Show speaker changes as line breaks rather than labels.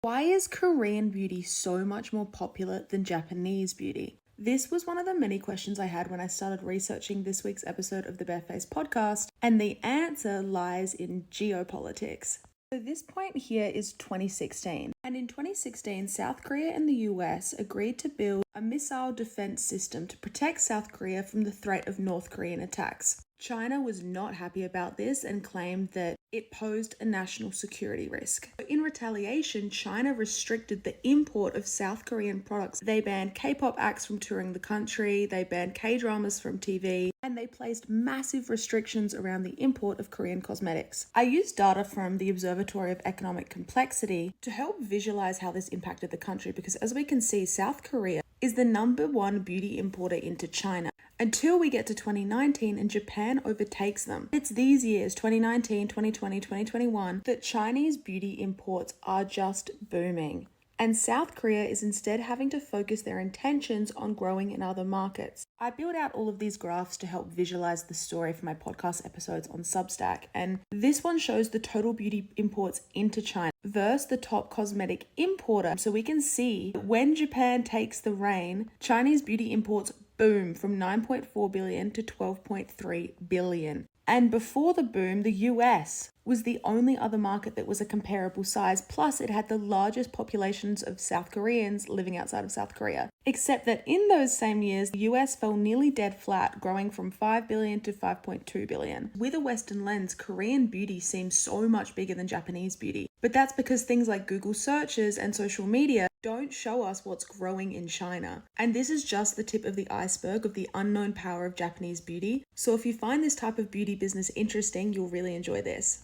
Why is Korean beauty so much more popular than Japanese beauty? This was one of the many questions I had when I started researching this week's episode of the Barefaced podcast, and the answer lies in geopolitics. So this point here is 2016. And in 2016, South Korea and the US agreed to build a missile defense system to protect South Korea from the threat of North Korean attacks. China was not happy about this and claimed that it posed a national security risk. In retaliation, China restricted the import of South Korean products. They banned K-pop acts from touring the country, they banned K-dramas from TV, and they placed massive restrictions around the import of Korean cosmetics. I used data from the Observatory of Economic Complexity to help visualize how this impacted the country, because as we can see, South Korea is the #1 beauty importer into China, until we get to 2019 and Japan overtakes them. It's these years, 2019, 2020, 2021, that Chinese beauty imports are just booming. And South Korea is instead having to focus their intentions on growing in other markets. I built out all of these graphs to help visualize the story for my podcast episodes on Substack, and this one shows the total beauty imports into China versus the top cosmetic importer. So we can see that when Japan takes the reign, Chinese beauty imports boom from 9.4 billion to 12.3 billion. And before the boom, the US was the only other market that was a comparable size, plus it had the largest populations of South Koreans living outside of South Korea. Except that in those same years, the US fell nearly dead flat, growing from 5 billion to 5.2 billion. With a Western lens, Korean beauty seems so much bigger than Japanese beauty. But that's because things like Google searches and social media don't show us what's growing in China. And this is just the tip of the iceberg of the unknown power of Japanese beauty. So if you find this type of beauty business interesting, you'll really enjoy this.